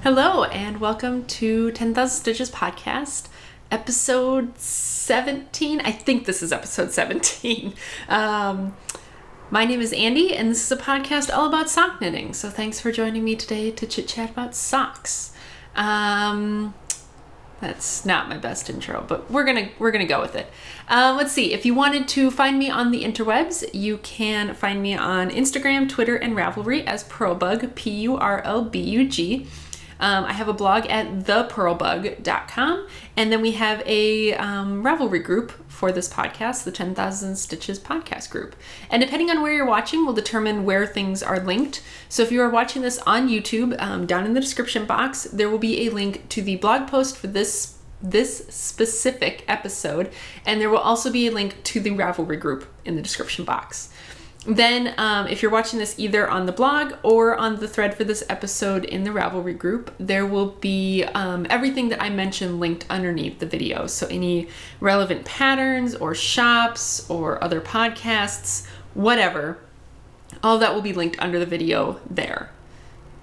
Hello, and welcome to 10,000 Stitches podcast, episode 17. I think this is episode 17. My name is Andy, and this is a podcast all about sock knitting. So thanks for joining me today to chit-chat about socks. That's not my best intro, but we're gonna go with it. Let's see. If you wanted to find me on the interwebs, you can find me on Instagram, Twitter, and Ravelry as Purlbug, Purlbug. I have a blog at thepurlbug.com, and then we have a Ravelry group for this podcast, the 10,000 Stitches podcast group. And depending on where you're watching will determine where things are linked. So if you are watching this on YouTube, down in the description box, there will be a link to the blog post for this specific episode, and there will also be a link to the Ravelry group in the description box. Then, if you're watching this either on the blog or on the thread for this episode in the Ravelry group, there will be everything that I mentioned linked underneath the video. So any relevant patterns or shops or other podcasts, whatever, all that will be linked under the video there.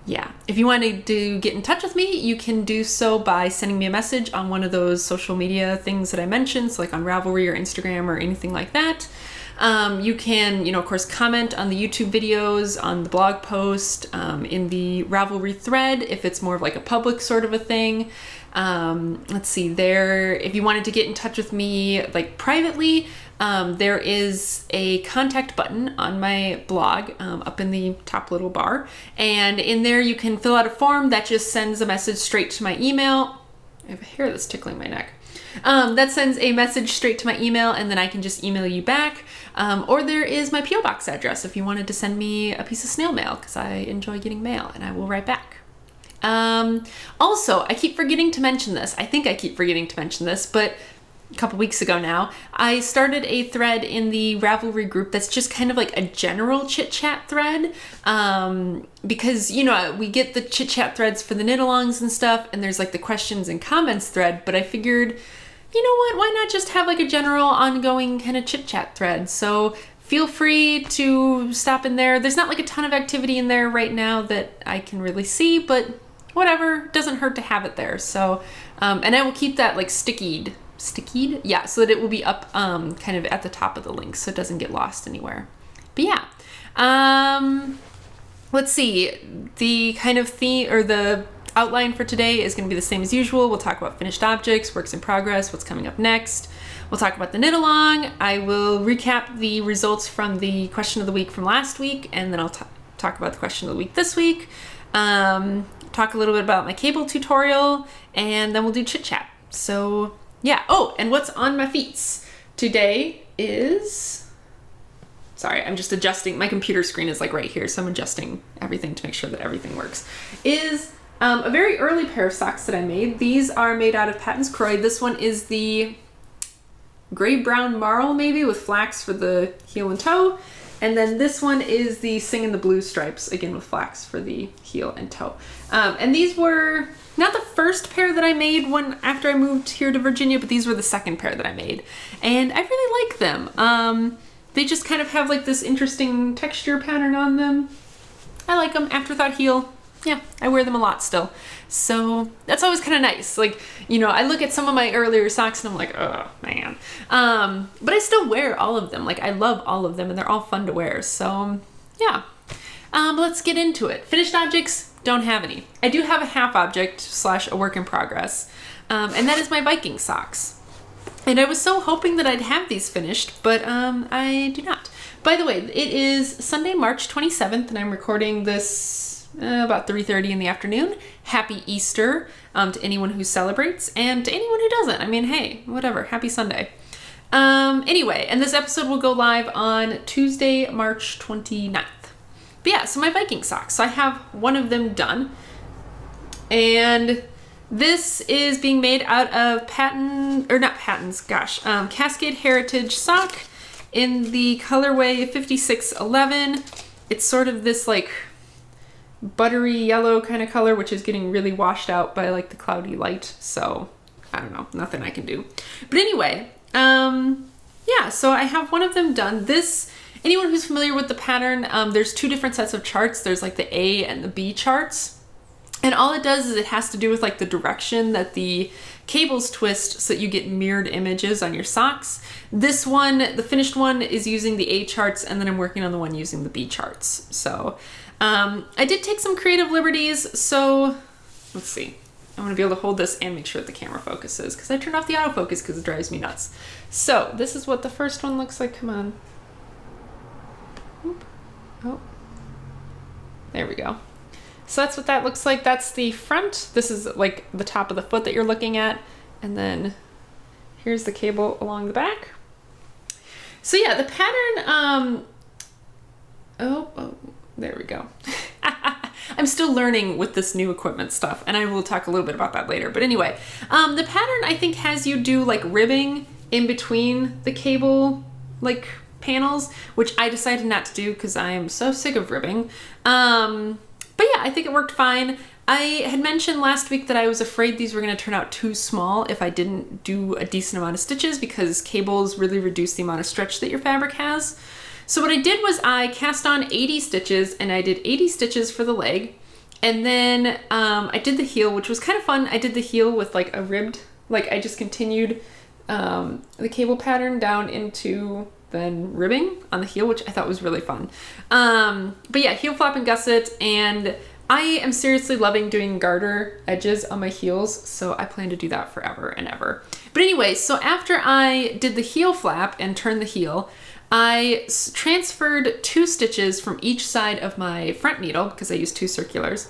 Yeah. If you wanted to get in touch with me, you can do so by sending me a message on one of those social media things that I mentioned, so like on Ravelry or Instagram or anything like that. You can, of course, comment on the YouTube videos, on the blog post, in the Ravelry thread, if it's more of like a public sort of a thing. Let's see there. If you wanted to get in touch with me like privately, there is a contact button on my blog, up in the top little bar. And in there you can fill out a form that just sends a message straight to my email. I have a hair that's tickling my neck. That sends a message straight to my email, and then I can just email you back. Or there is my P.O. Box address if you wanted to send me a piece of snail mail, because I enjoy getting mail, and I will write back. Also, I keep forgetting to mention this. I think I keep forgetting to mention this, but a couple weeks ago now, I started a thread in the Ravelry group that's just kind of like a general chit-chat thread, because, we get the chit-chat threads for the knit-alongs and stuff, and there's like the questions and comments thread, but I figured, you know what, why not just have like a general ongoing kind of chit-chat thread? So feel free to stop in there. There's not like a ton of activity in there right now that I can really see, but whatever, doesn't hurt to have it there. So, and I will keep that like stickied? Yeah, so that it will be up kind of at the top of the link so it doesn't get lost anywhere. But yeah, let's see, the kind of theme or the outline for today is going to be the same as usual. We'll talk about finished objects, works in progress, what's coming up next. We'll talk about the knit along. I will recap the results from the question of the week from last week, and then I'll talk about the question of the week this week. Talk a little bit about my cable tutorial, and then we'll do chit chat. So yeah. Oh, and what's on my feet today is, sorry, I'm just adjusting. My computer screen is like right here, so I'm adjusting everything to make sure that everything works. Is a very early pair of socks that I made. These are made out of Patons Kroy. This one is the gray-brown marl, maybe, with flax for the heel and toe. And then this one is the Sing in the Blue stripes, again with flax for the heel and toe. And these were not the first pair that I made after I moved here to Virginia, but these were the second pair that I made. And I really like them. They just kind of have like this interesting texture pattern on them. I like them. Afterthought heel. Yeah, I wear them a lot still. So that's always kind of nice. Like, I look at some of my earlier socks and I'm like, oh man. But I still wear all of them. Like, I love all of them and they're all fun to wear. So yeah, let's get into it. Finished objects, don't have any. I do have a half object / a work in progress. And that is my Viking socks. And I was so hoping that I'd have these finished, but I do not. By the way, it is Sunday, March 27th, and I'm recording this about 3:30 in the afternoon. Happy Easter to anyone who celebrates, and to anyone who doesn't. I mean, hey, whatever. Happy Sunday. Anyway, and this episode will go live on Tuesday, March 29th. But yeah, so my Viking socks. So I have one of them done. And this is being made out of Cascade Heritage sock in the colorway 5611. It's sort of this like buttery yellow kind of color, which is getting really washed out by like the cloudy light. So I don't know, nothing I can do. But anyway, yeah, so I have one of them done. Anyone who's familiar with the pattern, there's two different sets of charts. There's like the A and the B charts. And all it does is it has to do with like the direction that the cables twist so that you get mirrored images on your socks. This one, the finished one, is using the A charts, and then I'm working on the one using the B charts. So I did take some creative liberties. So let's see. I want to be able to hold this and make sure that the camera focuses, because I turned off the autofocus because it drives me nuts. So this is what the first one looks like. Come on. Oop. Oh, there we go. So that's what that looks like. That's the front. This is like the top of the foot that you're looking at. And then here's the cable along the back. So yeah, the pattern, oh, there we go. I'm still learning with this new equipment stuff, and I will talk a little bit about that later. But anyway, the pattern I think has you do like ribbing in between the cable like panels, which I decided not to do because I am so sick of ribbing. But yeah, I think it worked fine. I had mentioned last week that I was afraid these were going to turn out too small if I didn't do a decent amount of stitches, because cables really reduce the amount of stretch that your fabric has. So what I did was I cast on 80 stitches, and I did 80 stitches for the leg. And then I did the heel, which was kind of fun. I did the heel with like a ribbed, like I just continued the cable pattern down into then ribbing on the heel, which I thought was really fun. But yeah, heel flap and gusset, and I am seriously loving doing garter edges on my heels, so I plan to do that forever and ever. But anyway, so after I did the heel flap and turned the heel, I transferred 2 stitches from each side of my front needle, because I used 2 circulars,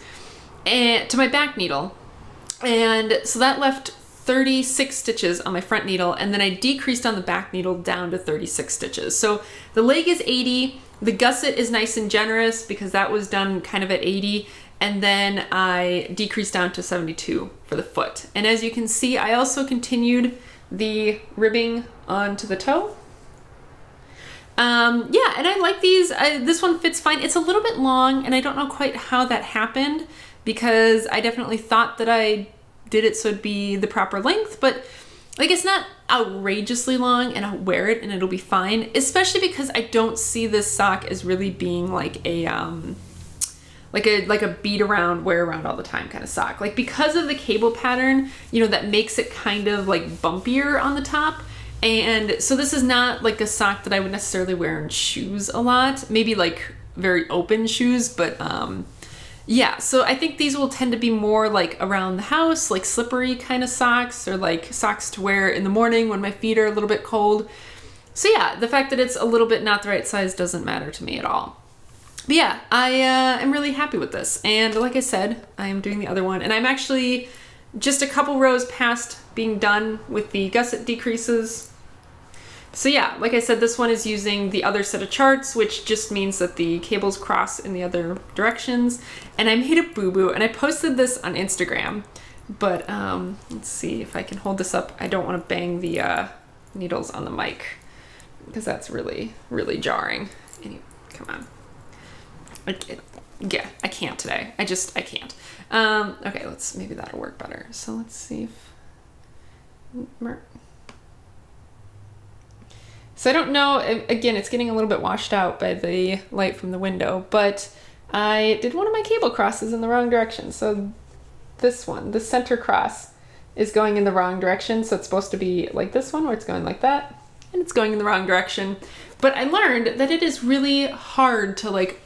and to my back needle. And so that left 36 stitches on my front needle, and then I decreased on the back needle down to 36 stitches. So the leg is 80, the gusset is nice and generous because that was done kind of at 80, and then I decreased down to 72 for the foot. And as you can see, I also continued the ribbing onto the toe. Yeah, and I like these. This one fits fine. It's a little bit long, and I don't know quite how that happened, because I definitely thought that I did it so it'd be the proper length, but like it's not outrageously long, and I'll wear it and it'll be fine, especially because I don't see this sock as really being like a beat around, wear around all the time kind of sock. Like, because of the cable pattern, you know, that makes it kind of like bumpier on the top. And so this is not like a sock that I would necessarily wear in shoes a lot, maybe like very open shoes, but yeah, so I think these will tend to be more like around the house, like slippery kind of socks, or like socks to wear in the morning when my feet are a little bit cold. So yeah, the fact that it's a little bit not the right size doesn't matter to me at all. But yeah, I am really happy with this. And like I said, I am doing the other one, and I'm actually just a couple rows past being done with the gusset decreases. So yeah, like I said, this one is using the other set of charts, which just means that the cables cross in the other directions. And I made a boo-boo, and I posted this on Instagram, but let's see if I can hold this up. I don't want to bang the needles on the mic, because that's really, really jarring. Anyway, come on. Yeah, I can't today. I can't. Okay, maybe that'll work better. So let's see if... So I don't know, again, it's getting a little bit washed out by the light from the window, but I did one of my cable crosses in the wrong direction. So this one, the center cross, is going in the wrong direction. So it's supposed to be like this one, where it's going like that, and it's going in the wrong direction. But I learned that it is really hard to like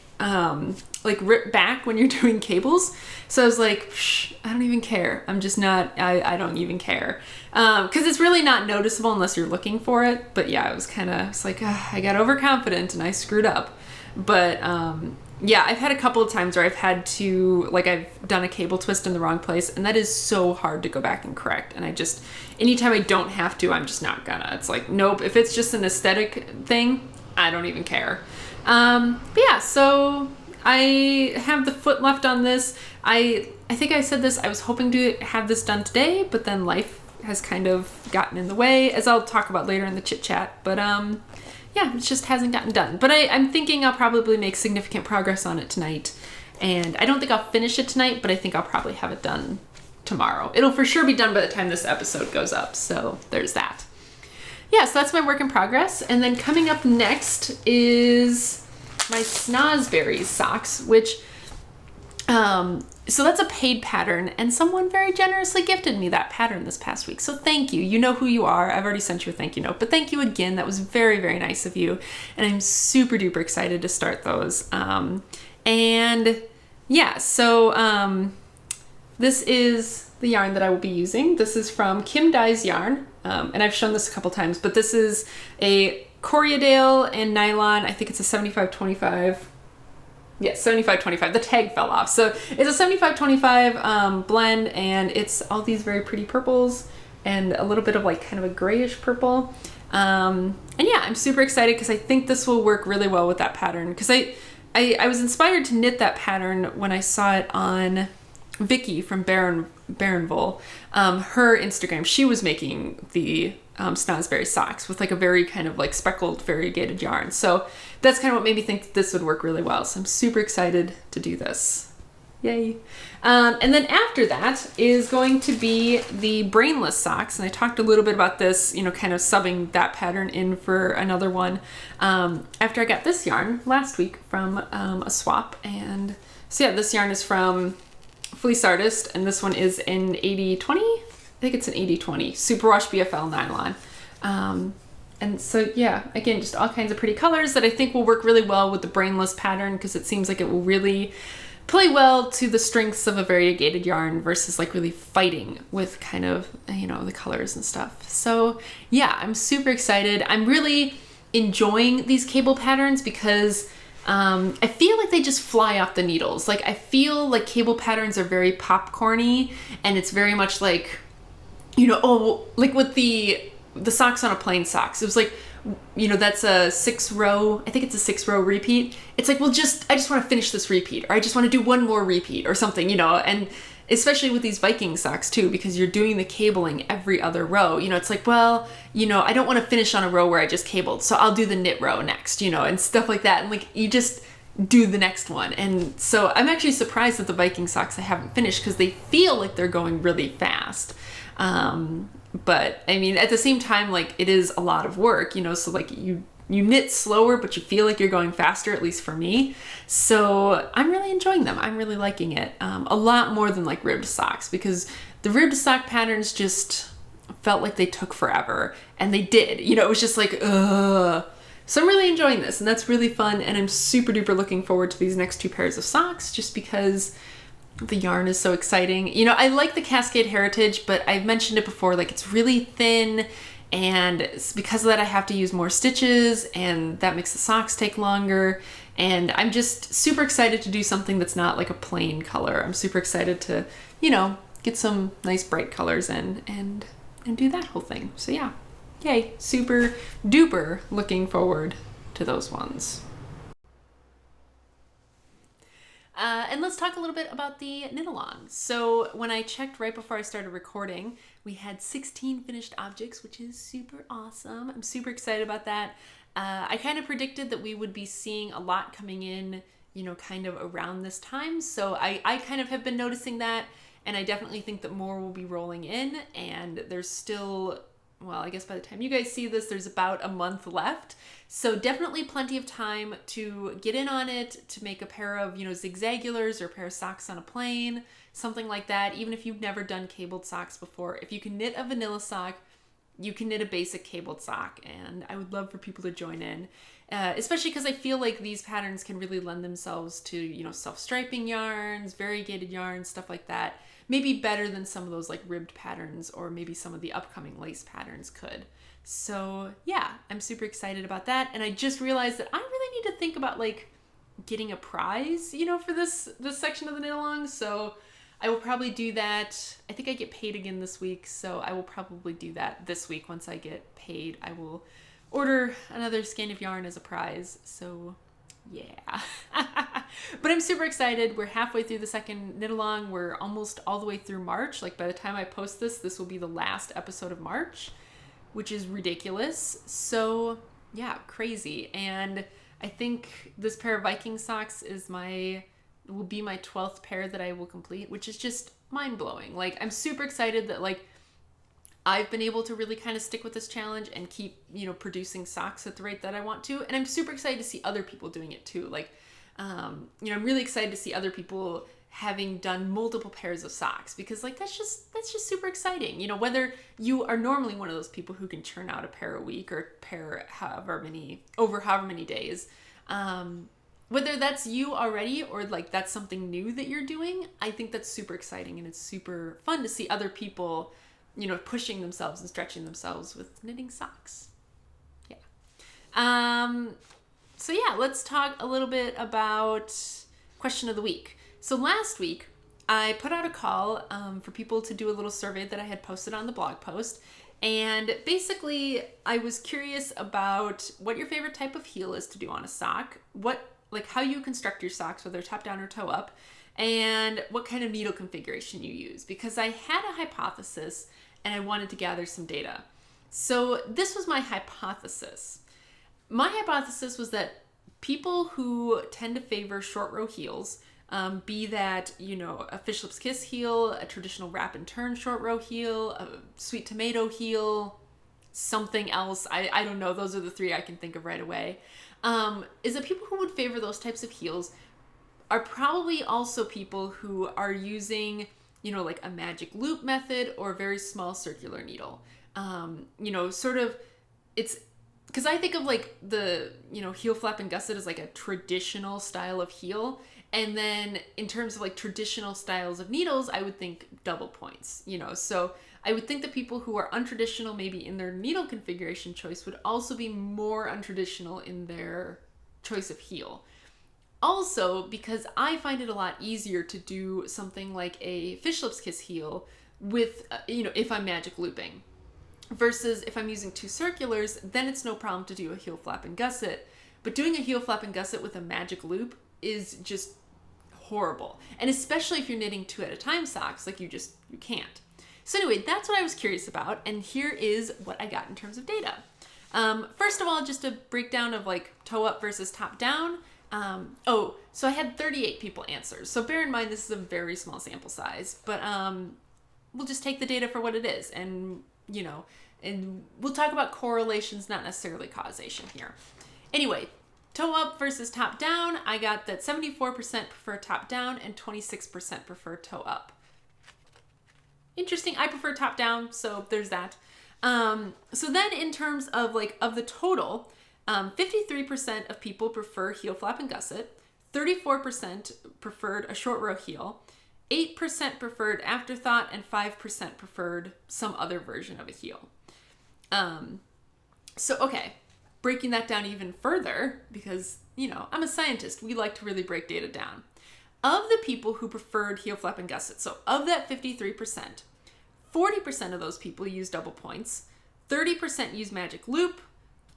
rip back when you're doing cables. So I was like, I don't even care. I'm just not, I don't even care. Cause it's really not noticeable unless you're looking for it. But yeah, it's like, I got overconfident and I screwed up. But, yeah, I've had a couple of times where I've had to, like, I've done a cable twist in the wrong place, and that is so hard to go back and correct. And anytime I don't have to, I'm just not gonna. It's like, nope, if it's just an aesthetic thing, I don't even care. But yeah, so I have the foot left on this. I think I said this, I was hoping to have this done today, but then life has kind of gotten in the way, as I'll talk about later in the chit chat. But yeah, it just hasn't gotten done. But I'm thinking I'll probably make significant progress on it tonight. And I don't think I'll finish it tonight, but I think I'll probably have it done tomorrow. It'll for sure be done by the time this episode goes up. So there's that. Yeah, so that's my work in progress. And then coming up next is my Snozzberries socks, which So that's a paid pattern, and someone very generously gifted me that pattern this past week. So thank you. You know who you are. I've already sent you a thank you note, but thank you again. That was very, very nice of you. And I'm super duper excited to start those. And yeah, so this is the yarn that I will be using. This is from Kim Dye's Yarn. And I've shown this a couple times, but this is a Corriedale and nylon. I think it's a 75/25. Yeah, 75/25. The tag fell off. So it's a 75/25 blend, and it's all these very pretty purples and a little bit of like kind of a grayish purple. And yeah, I'm super excited because I think this will work really well with that pattern, because I was inspired to knit that pattern when I saw it on Vicky from Baronville. Her Instagram, she was making the Snosberry socks with like a very kind of like speckled variegated yarn. So that's kind of what made me think that this would work really well. So I'm super excited to do this. Yay. And then after that is going to be the brainless socks. And I talked a little bit about this, you know, kind of subbing that pattern in for another one after I got this yarn last week from a swap. And so yeah, this yarn is from Fleece Artist, and this one is in 80/20. I think it's an 80/20 superwash BFL nylon. And so yeah, again, just all kinds of pretty colors that I think will work really well with the brainless pattern, because it seems like it will really play well to the strengths of a variegated yarn versus like really fighting with kind of, you know, the colors and stuff. So yeah, I'm super excited. I'm really enjoying these cable patterns because I feel like they just fly off the needles. Like I feel like cable patterns are very popcorny, and it's very much like, you know, oh, like with the socks on a plain socks, it was like, you know, that's a 6-row, I think it's a 6-row repeat. It's like, well, I just want to finish this repeat, or I just want to do one more repeat or something, you know. And especially with these Viking socks too, because you're doing the cabling every other row, you know, it's like, well, you know, I don't want to finish on a row where I just cabled, so I'll do the knit row next, you know, and stuff like that. And like, you just do the next one. And so I'm actually surprised that the Viking socks I haven't finished, because they feel like they're going really fast. But I mean, at the same time, like, it is a lot of work, you know, so like you knit slower, but you feel like you're going faster, at least for me. So I'm really enjoying them. I'm really liking it. A lot more than like ribbed socks, because the ribbed sock patterns just felt like they took forever, and they did, you know, it was just like, ugh. So I'm really enjoying this, and that's really fun. And I'm super duper looking forward to these next 2 pairs of socks, just because the yarn is so exciting. You know, I like the Cascade Heritage, but I've mentioned it before, like it's really thin, and it's because of that I have to use more stitches, and that makes the socks take longer. And I'm just super excited to do something that's not like a plain color. I'm super excited to, you know, get some nice bright colors in and do that whole thing. So yeah, yay, super duper looking forward to those ones. And let's talk a little bit about the knit along. So when I checked right before I started recording, we had 16 finished objects, which is super awesome. I'm super excited about that. I kind of predicted that we would be seeing a lot coming in, you know, kind of around this time. So I kind of have been noticing that, and I definitely think that more will be rolling in, and there's still, well, I guess by the time you guys see this, there's about a month left. So definitely plenty of time to get in on it, to make a pair of, you know, zigzagulars or a pair of socks on a plain, something like that. Even if you've never done cabled socks before, if you can knit a vanilla sock, you can knit a basic cabled sock, and I would love for people to join in, especially because I feel like these patterns can really lend themselves to, you know, self-striping yarns, variegated yarns, stuff like that. Maybe better than some of those like ribbed patterns, or maybe some of the upcoming lace patterns could. So yeah, I'm super excited about that. And I just realized that I really need to think about like getting a prize, you know, for this section of the knit along. So I will probably do that. I think I get paid again this week, so I will probably do that this week. Once I get paid, I will order another skein of yarn as a prize. So yeah. But I'm super excited. We're halfway through the second knit along. We're almost all the way through March. Like by the time I post this, this will be the last episode of March, which is ridiculous. So yeah, crazy. And I think this pair of Viking socks will be my 12th pair that I will complete, which is just mind-blowing. Like, I'm super excited that like I've been able to really kind of stick with this challenge and keep, you know, producing socks at the rate that I want to. And I'm super excited to see other people doing it too. Like, you know, I'm really excited to see other people having done multiple pairs of socks, because like that's just super exciting. You know, whether you are normally one of those people who can churn out a pair a week or a pair however many days, whether that's you already or like that's something new that you're doing, I think that's super exciting, and it's super fun to see other people, you know, pushing themselves and stretching themselves with knitting socks. Yeah. So yeah, let's talk a little bit about question of the week. So last week, I put out a call for people to do a little survey that I had posted on the blog post. And basically, I was curious about what your favorite type of heel is to do on a sock, how you construct your socks, whether top down or toe up, and what kind of needle configuration you use. Because I had a hypothesis and I wanted to gather some data. So this was my hypothesis. My hypothesis was that people who tend to favor short row heels, be that, you know, a Fish Lips Kiss heel, a traditional wrap and turn short row heel, a sweet tomato heel, something else, I don't know, those are the three I can think of right away, is that people who would favor those types of heels are probably also people who are using, you know, like a magic loop method or a very small circular needle. You know, sort of, it's, because I think of like the, you know, heel flap and gusset as like a traditional style of heel. And then in terms of like traditional styles of needles, I would think double points, you know. So I would think that people who are untraditional maybe in their needle configuration choice would also be more untraditional in their choice of heel. Also, because I find it a lot easier to do something like a Fish Lips Kiss heel with, you know, if I'm magic looping. Versus if I'm using two circulars, then it's no problem to do a heel flap and gusset. But doing a heel flap and gusset with a magic loop is just horrible. And especially if you're knitting 2 at a time socks, like you can't. So anyway, that's what I was curious about. And here is what I got in terms of data. First of all, just a breakdown of like toe up versus top down. So I had 38 people answer. So bear in mind, this is a very small sample size, but we'll just take the data for what it is. And you know, and we'll talk about correlations, not necessarily causation here. Anyway, toe up versus top down, I got that 74% prefer top down and 26% prefer toe up. Interesting, I prefer top down, so there's that. So then in terms of like, of the total, 53% of people prefer heel flap and gusset, 34% preferred a short row heel, 8% preferred afterthought, and 5% preferred some other version of a heel. So, okay, breaking that down even further, because, you know, I'm a scientist. We like to really break data down. Of the people who preferred heel flap and gusset, so of that 53%, 40% of those people use double points, 30% use magic loop,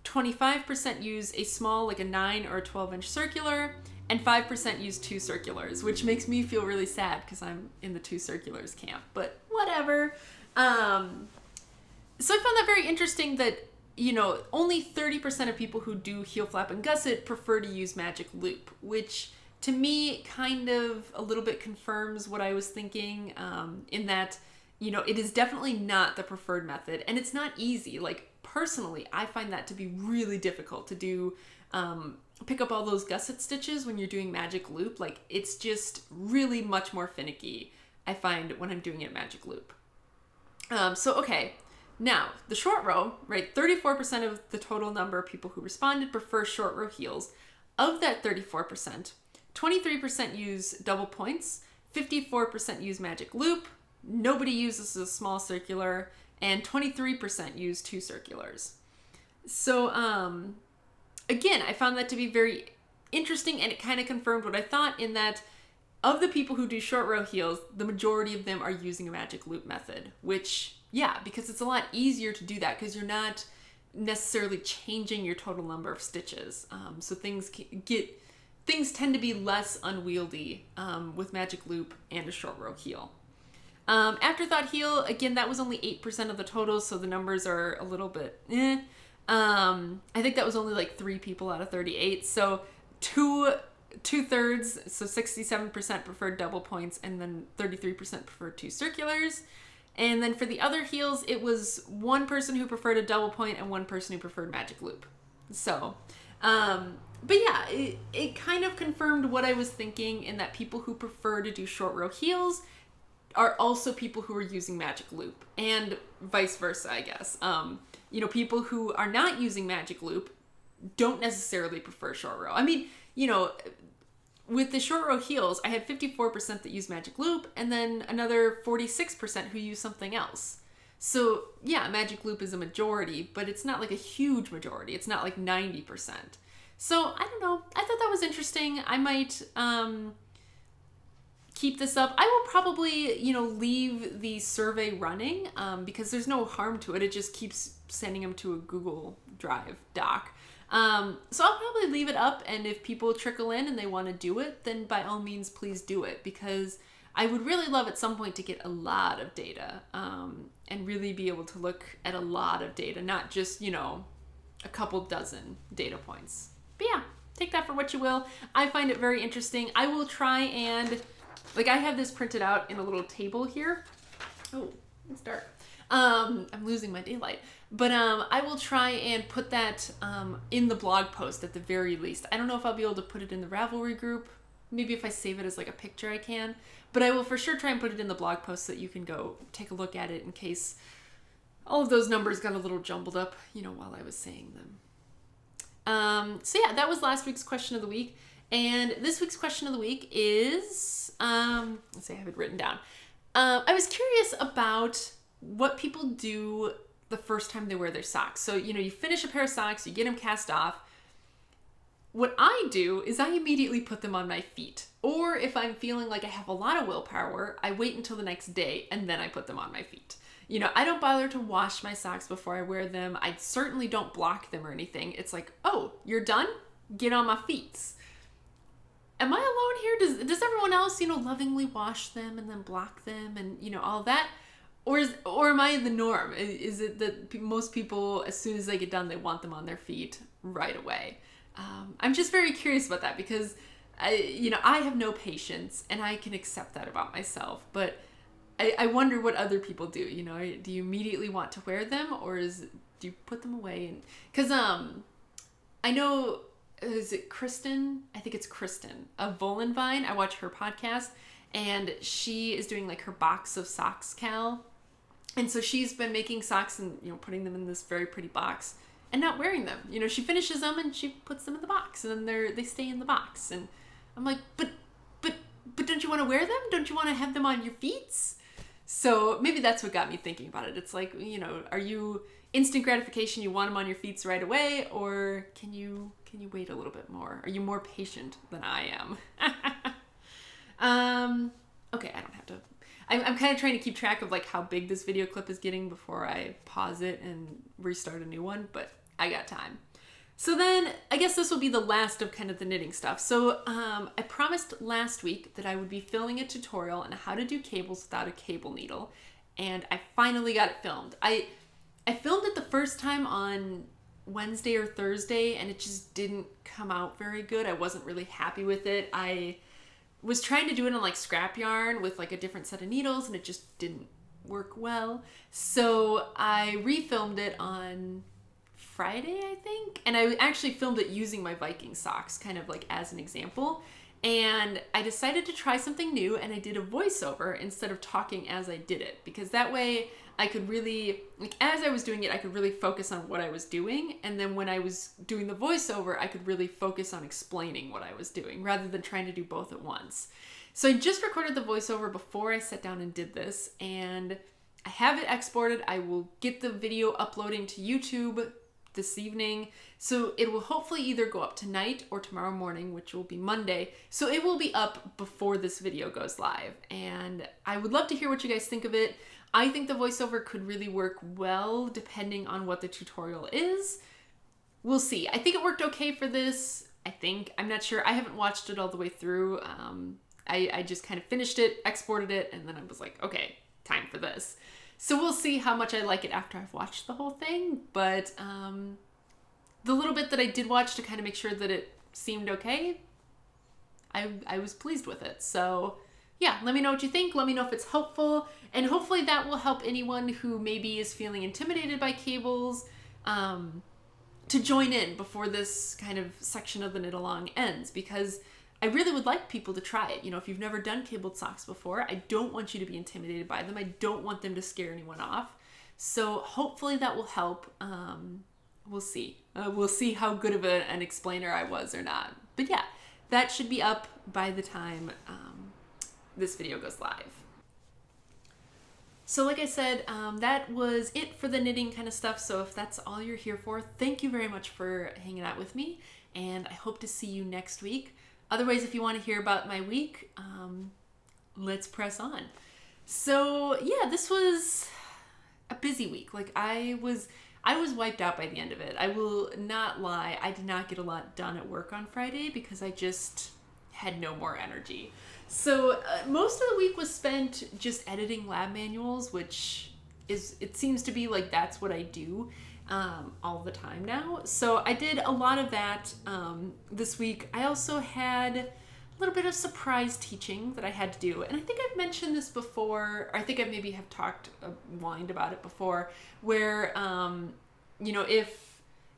25% use a small, like a 9 or a 12-inch circular, and 5% use 2 circulars, which makes me feel really sad because I'm in the 2 circulars camp, but whatever. So I found that very interesting that, you know, only 30% of people who do heel flap and gusset prefer to use magic loop, which to me kind of a little bit confirms what I was thinking, in that, you know, it is definitely not the preferred method, and it's not easy. Like, personally, I find that to be really difficult to do, pick up all those gusset stitches when you're doing magic loop. Like, it's just really much more finicky, I find, when I'm doing it magic loop. So, okay, now, the short row, right, 34% of the total number of people who responded prefer short row heels. Of that 34%, 23% use double points, 54% use magic loop, nobody uses a small circular, and 23% use 2 circulars. So, again, I found that to be very interesting, and it kind of confirmed what I thought, in that of the people who do short row heels, the majority of them are using a magic loop method, which, yeah, because it's a lot easier to do that because you're not necessarily changing your total number of stitches. So things tend to be less unwieldy with magic loop and a short row heel. Afterthought heel, again, that was only 8% of the total, so the numbers are a little bit I think that was only like 3 people out of 38, so two-thirds, so 67% preferred double points, and then 33% preferred 2 circulars. And then for the other heels, it was 1 person who preferred a double point and 1 person who preferred magic loop. So, But yeah, it kind of confirmed what I was thinking, in that people who prefer to do short row heels are also people who are using Magic Loop, and vice versa, I guess. People who are not using Magic Loop don't necessarily prefer short row. I mean, with the short row heels, I had 54% that use Magic Loop, and then another 46% who use something else. So yeah, Magic Loop is a majority, but it's not like a huge majority. It's not like 90%. So I don't know. I thought that was interesting. I might keep this up. I will probably, leave the survey running because there's no harm to it. It just keeps sending them to a Google Drive doc. So I'll probably leave it up, and if people trickle in and they want to do it, then by all means, please do it, because I would really love at some point to get a lot of data and really be able to look at a lot of data, not just, a couple dozen data points. But yeah, take that for what you will. I find it very interesting. I will try and, I have this printed out in a little table here. Oh, it's dark. I'm losing my daylight. But I will try and put that in the blog post at the very least. I don't know if I'll be able to put it in the Ravelry group. Maybe if I save it as a picture I can. But I will for sure try and put it in the blog post so that you can go take a look at it in case all of those numbers got a little jumbled up, while I was saying them. So yeah, that was last week's question of the week. And this week's question of the week is, let's see, I have it written down. I was curious about what people do the first time they wear their socks. So, you finish a pair of socks, you get them cast off. What I do is I immediately put them on my feet. Or if I'm feeling like I have a lot of willpower, I wait until the next day and then I put them on my feet. I don't bother to wash my socks before I wear them. I certainly don't block them or anything. It's like, oh, you're done? Get on my feet. Am I alone here? Does everyone else, lovingly wash them and then block them and, all that? Or am I the norm? Is it that most people, as soon as they get done, they want them on their feet right away? I'm just very curious about that, because I have no patience, and I can accept that about myself. But I wonder what other people do. Do you immediately want to wear them, or do you put them away? Because I know, is it Kristen? I think it's Kristen of Volenvine. I watch her podcast, and she is doing her box of socks cal. And so she's been making socks and, putting them in this very pretty box and not wearing them. She finishes them and she puts them in the box, and then they stay in the box. And I'm like, but don't you want to wear them? Don't you want to have them on your feet? So maybe that's what got me thinking about it. It's like, are you instant gratification? You want them on your feet right away, or can you wait a little bit more? Are you more patient than I am? Okay, I don't have to. I'm kind of trying to keep track of how big this video clip is getting before I pause it and restart a new one, but I got time. So then I guess this will be the last of kind of the knitting stuff. So I promised last week that I would be filming a tutorial on how to do cables without a cable needle, and I finally got it filmed. I filmed it the first time on Wednesday or Thursday, and it just didn't come out very good. I wasn't really happy with it. I was trying to do it on scrap yarn with a different set of needles, and it just didn't work well. So I refilmed it on Friday, I think, and I actually filmed it using my Viking socks, kind of as an example. And I decided to try something new, and I did a voiceover instead of talking as I did it, because that way I could really, as I was doing it, I could really focus on what I was doing. And then when I was doing the voiceover, I could really focus on explaining what I was doing rather than trying to do both at once. So I just recorded the voiceover before I sat down and did this, and I have it exported. I will get the video uploading to YouTube this evening. So it will hopefully either go up tonight or tomorrow morning, which will be Monday. So it will be up before this video goes live. And I would love to hear what you guys think of it. I think the voiceover could really work well depending on what the tutorial is. We'll see. I think it worked okay for this. I'm not sure. I haven't watched it all the way through. I just kind of finished it, exported it, and then I was like, okay, time for this. So we'll see how much I like it after I've watched the whole thing. But the little bit that I did watch to kind of make sure that it seemed okay, I was pleased with it. So yeah, let me know what you think. Let me know if it's helpful. And hopefully that will help anyone who maybe is feeling intimidated by cables. to join in before this kind of section of the knit along ends, because I really would like people to try it. You know, if you've never done cabled socks before, I don't want you to be intimidated by them. I don't want them to scare anyone off. So hopefully that will help. We'll see. We'll see how good of an explainer I was or not. But yeah, that should be up by the time this video goes live. So like I said, that was it for the knitting kind of stuff. So if that's all you're here for, thank you very much for hanging out with me. And I hope to see you next week. Otherwise, if you want to hear about my week, let's press on. So yeah, this was a busy week. Like I was wiped out by the end of it. I will not lie. I did not get a lot done at work on Friday because I just had no more energy. So most of the week was spent just editing lab manuals, which it seems to be like that's what I do all the time now. So I did a lot of that this week. I also had a little bit of surprise teaching that I had to do. And I think I've mentioned this before. Or I think I maybe have whined about it before, where, you know, if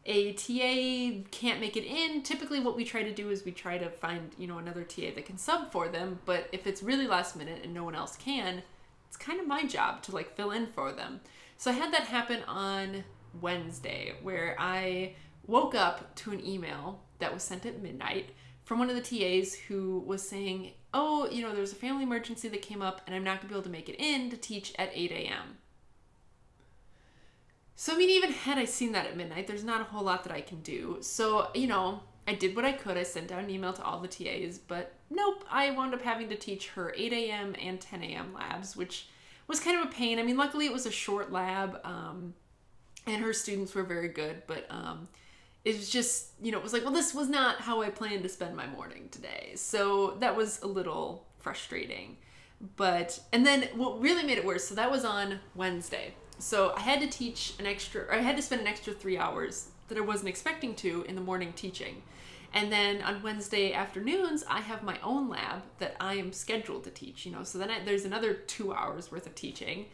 a TA can't make it in, typically what we try to do is we try to find, you know, another TA that can sub for them. But if it's really last minute and no one else can, it's kind of my job to like fill in for them. So I had that happen on Wednesday, where I woke up to an email that was sent at midnight from one of the TAs who was saying, oh, you know, there's a family emergency that came up and I'm not gonna be able to make it in to teach at 8 a.m. So, I mean, even had I seen that at midnight, there's not a whole lot that I can do. So, you know, I did what I could. I sent out an email to all the TAs, but nope, I wound up having to teach her 8 a.m. and 10 a.m. labs, which was kind of a pain. I mean, luckily it was a short lab, and her students were very good, but it was just, you know, it was like, well, this was not how I planned to spend my morning today. So that was a little frustrating. And then what really made it worse, so that was on Wednesday. So I had to spend an extra 3 hours that I wasn't expecting to in the morning teaching. And then on Wednesday afternoons, I have my own lab that I am scheduled to teach, you know, so then there's another 2 hours worth of teaching.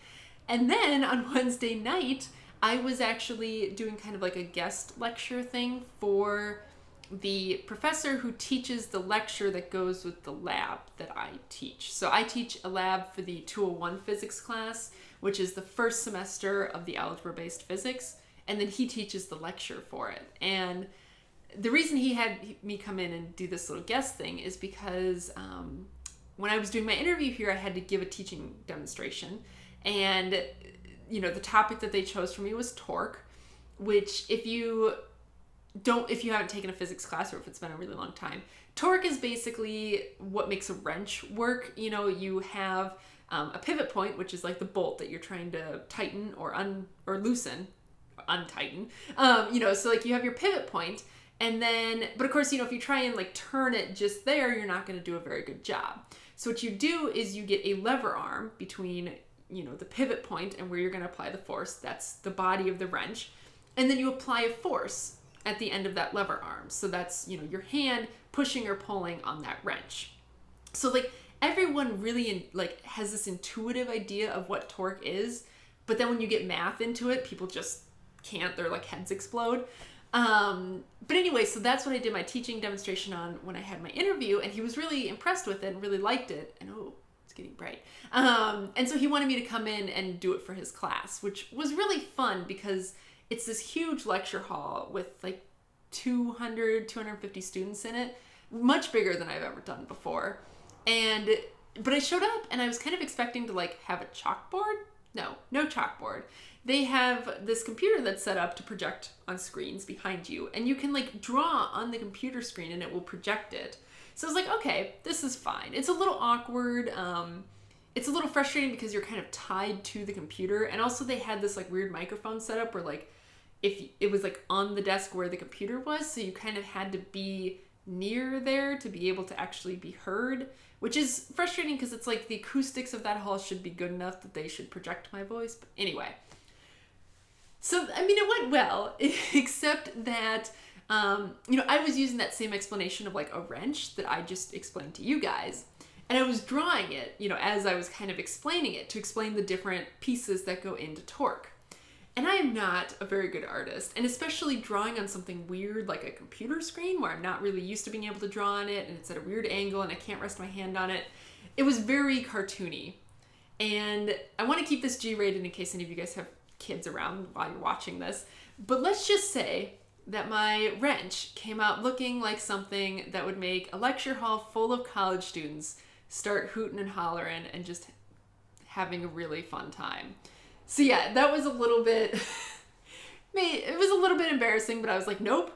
And then on Wednesday night, I was actually doing kind of like a guest lecture thing for the professor who teaches the lecture that goes with the lab that I teach. So I teach a lab for the 201 physics class, which is the first semester of the algebra-based physics, and then he teaches the lecture for it. And the reason he had me come in and do this little guest thing is because when I was doing my interview here, I had to give a teaching demonstration, and you know, the topic that they chose for me was torque, which if you haven't taken a physics class or if it's been a really long time, torque is basically what makes a wrench work. You know, you have a pivot point, which is like the bolt that you're trying to tighten or untighten. You know, so like you have your pivot point, and then, but of course, you know, if you try and like turn it just there, you're not going to do a very good job. So what you do is you get a lever arm between, you know, the pivot point and where you're going to apply the force. That's the body of the wrench. And then you apply a force at the end of that lever arm. So that's, you know, your hand pushing or pulling on that wrench. So like everyone really has this intuitive idea of what torque is, but then when you get math into it, people just can't, their like heads explode. But anyway, so that's what I did my teaching demonstration on when I had my interview, and he was really impressed with it and really liked it. And it's getting bright. And so he wanted me to come in and do it for his class, which was really fun because it's this huge lecture hall with like 250 students in it, much bigger than I've ever done before. But I showed up and I was kind of expecting to like have a chalkboard. No chalkboard. They have this computer that's set up to project on screens behind you, and you can like draw on the computer screen and it will project it. So I was like, okay, this is fine. It's a little awkward. It's a little frustrating because you're kind of tied to the computer, and also they had this like weird microphone set up where like if it was like on the desk where the computer was, so you kind of had to be near there to be able to actually be heard, which is frustrating because it's like the acoustics of that hall should be good enough that they should project my voice. But anyway, so I mean, it went well, except that you know, I was using that same explanation of like a wrench that I just explained to you guys, and I was drawing it, you know, as I was kind of explaining it to explain the different pieces that go into torque. And I am not a very good artist, and especially drawing on something weird like a computer screen where I'm not really used to being able to draw on it and it's at a weird angle and I can't rest my hand on it. It was very cartoony. And I want to keep this G-rated in case any of you guys have kids around while you're watching this. But let's just say that my wrench came out looking like something that would make a lecture hall full of college students start hooting and hollering and just having a really fun time. So yeah, that was a little bit, it was a little bit embarrassing, but I was like, nope,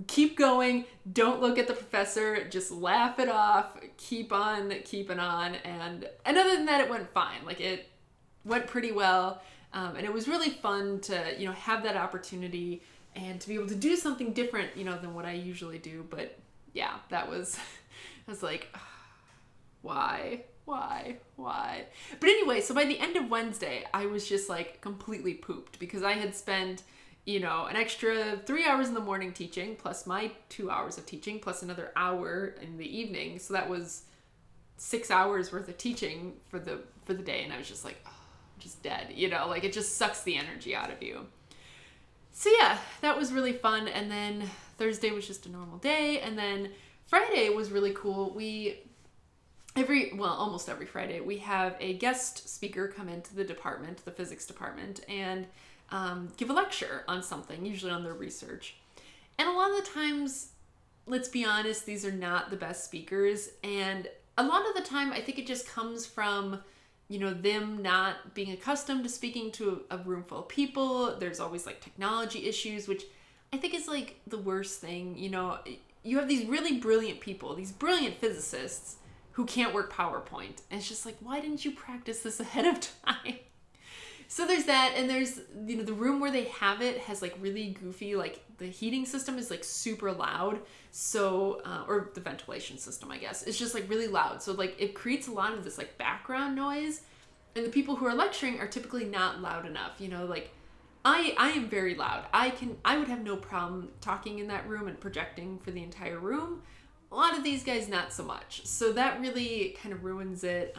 keep going. Don't look at the professor. Just laugh it off. Keep on keeping on. And other than that, it went fine. Like, it went pretty well. And it was really fun to, you know, have that opportunity and to be able to do something different, you know, than what I usually do. But yeah, that was, I was like, why? But anyway, so by the end of Wednesday, I was just like completely pooped because I had spent, you know, an extra 3 hours in the morning teaching, plus my 2 hours of teaching, plus another hour in the evening. So that was 6 hours worth of teaching for the day. And I was just like, oh, I'm just dead, you know, like it just sucks the energy out of you. So yeah, that was really fun. And then Thursday was just a normal day. And then Friday was really cool. Almost every Friday, we have a guest speaker come into the department, the physics department, and give a lecture on something, usually on their research. And a lot of the times, let's be honest, these are not the best speakers. And a lot of the time, I think it just comes from, you know, them not being accustomed to speaking to a room full of people. There's always like technology issues, which I think is like the worst thing. You know, you have these really brilliant people, these brilliant physicists who can't work PowerPoint. And it's just like, why didn't you practice this ahead of time? So there's that, and there's, you know, the room where they have it has like really goofy, like the heating system is like super loud. So, or the ventilation system, I guess, it's just like really loud. So like it creates a lot of this like background noise, and the people who are lecturing are typically not loud enough. You know, like I am very loud. I would have no problem talking in that room and projecting for the entire room. A lot of these guys, not so much. So that really kind of ruins it.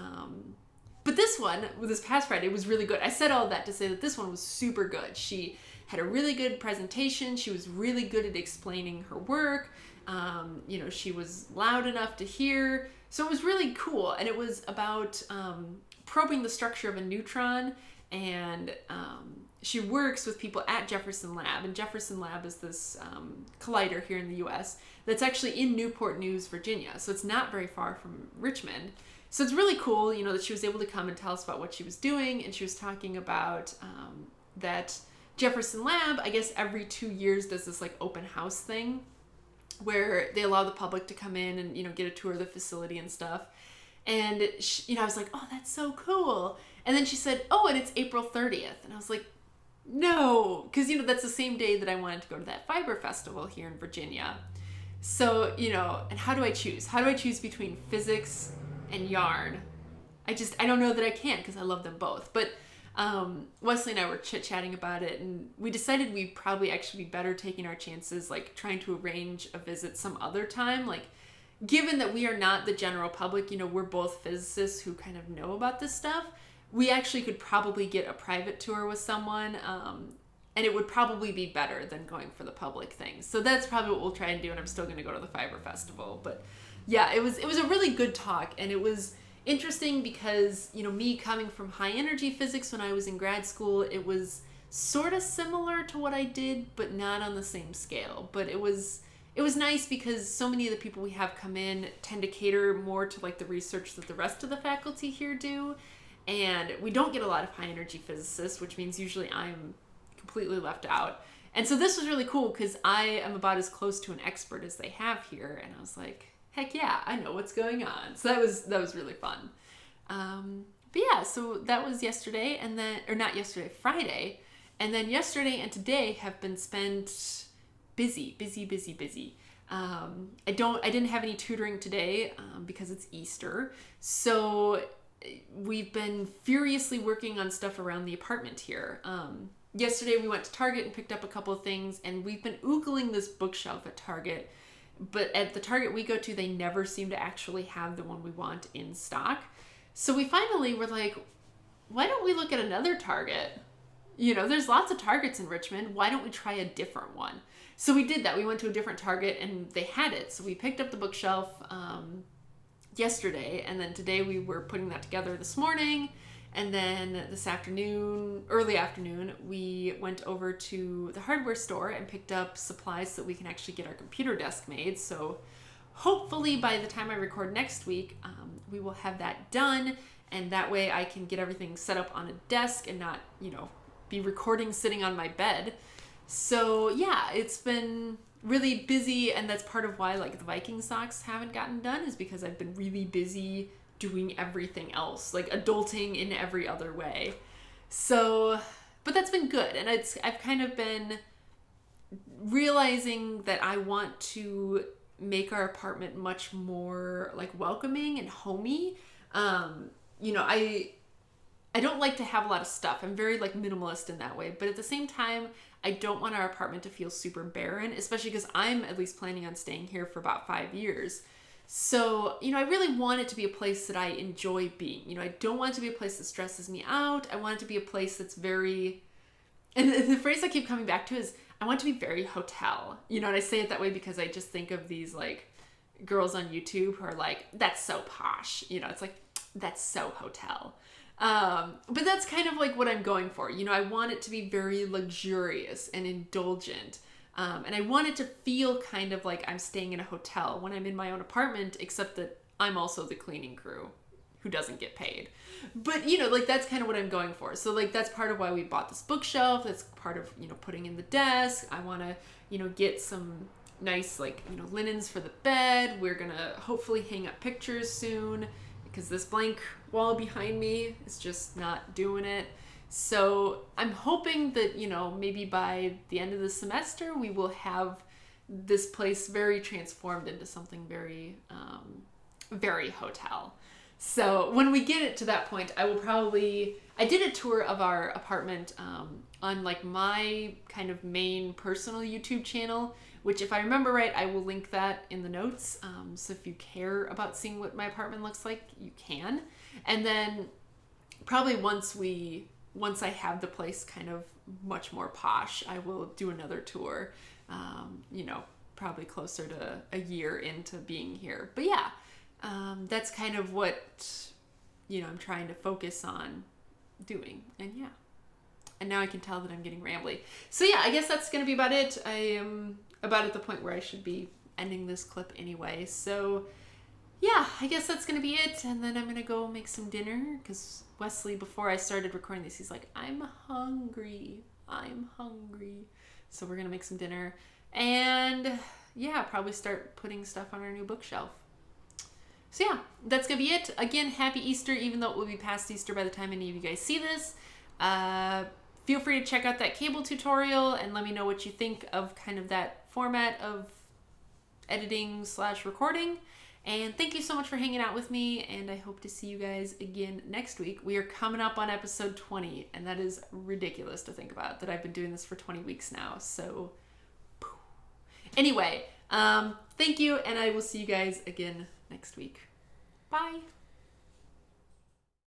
But this one, this past Friday, was really good. I said all that to say that this one was super good. She had a really good presentation. She was really good at explaining her work. You know, she was loud enough to hear. So it was really cool. And it was about probing the structure of a neutron. And she works with people at Jefferson Lab. And Jefferson Lab is this collider here in the US that's actually in Newport News, Virginia. So it's not very far from Richmond. So it's really cool, you know, that she was able to come and tell us about what she was doing. And she was talking about that Jefferson Lab, I guess every 2 years does this like open house thing where they allow the public to come in and, you know, get a tour of the facility and stuff. And, she, you know, I was like, oh, that's so cool. And then she said, oh, and it's April 30th. And I was like, no, because, you know, that's the same day that I wanted to go to that fiber festival here in Virginia. So, you know, and how do I choose? How do I choose between physics and yarn? I don't know that I can because I love them both. But Wesley and I were chit-chatting about it, and we decided we'd probably actually be better taking our chances, like trying to arrange a visit some other time. Like, given that we are not the general public, you know, we're both physicists who kind of know about this stuff, we actually could probably get a private tour with someone, and it would probably be better than going for the public thing. So that's probably what we'll try and do, and I'm still going to go to the Fiber Festival. But yeah, it was a really good talk, and it was interesting because, you know, me coming from high energy physics when I was in grad school, it was sort of similar to what I did, but not on the same scale. But it was nice because so many of the people we have come in tend to cater more to like the research that the rest of the faculty here do. And we don't get a lot of high energy physicists, which means usually I'm completely left out. And so this was really cool because I am about as close to an expert as they have here. And I was like, heck yeah, I know what's going on. So that was really fun. But yeah, so that was yesterday, and then, or not yesterday, Friday. And then yesterday and today have been spent busy. I didn't have any tutoring today because it's Easter. So we've been furiously working on stuff around the apartment here. Yesterday we went to Target and picked up a couple of things, and we've been oogling this bookshelf at Target. But at the Target we go to, they never seem to actually have the one we want in stock. So we finally were like, why don't we look at another Target? there's lots of Targets in Richmond. Why don't we try a different one? So we did that. We went to a different Target and they had it. So we picked up the bookshelf yesterday, and then today we were putting that together this morning. And then this afternoon, early afternoon, we went over to the hardware store and picked up supplies so that we can actually get our computer desk made. So hopefully by the time I record next week, we will have that done. And that way I can get everything set up on a desk and not, be recording sitting on my bed. So yeah, it's been really busy, and that's part of why like the Viking socks haven't gotten done, is because I've been really busy doing everything else, like adulting in every other way. So, but that's been good. And I've kind of been realizing that I want to make our apartment much more like welcoming and homey. I don't like to have a lot of stuff. I'm very like minimalist in that way, but at the same time, I don't want our apartment to feel super barren, especially because I'm at least planning on staying here for about 5 years. So, I really want it to be a place that I enjoy being. I don't want it to be a place that stresses me out. I want it to be a place that's very, and the phrase I keep coming back to is, I want it to be very hotel. And I say it that way because I just think of these like girls on YouTube who are like, that's so posh. It's like, that's so hotel. But that's kind of like what I'm going for. I want it to be very luxurious and indulgent. And I want it to feel kind of like I'm staying in a hotel when I'm in my own apartment, except that I'm also the cleaning crew who doesn't get paid. But, like that's kind of what I'm going for. So like that's part of why we bought this bookshelf. That's part of, putting in the desk. I want to, get some nice like, linens for the bed. We're going to hopefully hang up pictures soon, because this blank wall behind me is just not doing it. So I'm hoping that, maybe by the end of the semester, we will have this place very transformed into something very, very hotel. So when we get it to that point, I did a tour of our apartment on like my kind of main personal YouTube channel, which if I remember right, I will link that in the notes. So if you care about seeing what my apartment looks like, you can. And then probably once I have the place kind of much more posh, I will do another tour, probably closer to a year into being here. But yeah, that's kind of what, I'm trying to focus on doing. And yeah. And now I can tell that I'm getting rambly. So yeah, I guess that's going to be about it. I am about at the point where I should be ending this clip anyway. So yeah, I guess that's going to be it. And then I'm going to go make some dinner, because Wesley, before I started recording this, he's like, I'm hungry. So we're going to make some dinner. And yeah, probably start putting stuff on our new bookshelf. So yeah, that's going to be it. Again, happy Easter, even though it will be past Easter by the time any of you guys see this. Feel free to check out that cable tutorial and let me know what you think of kind of that format of editing/recording. And thank you so much for hanging out with me, and I hope to see you guys again next week. We are coming up on episode 20, and that is ridiculous to think about, that I've been doing this for 20 weeks now. So anyway, thank you, and I will see you guys again next week. Bye.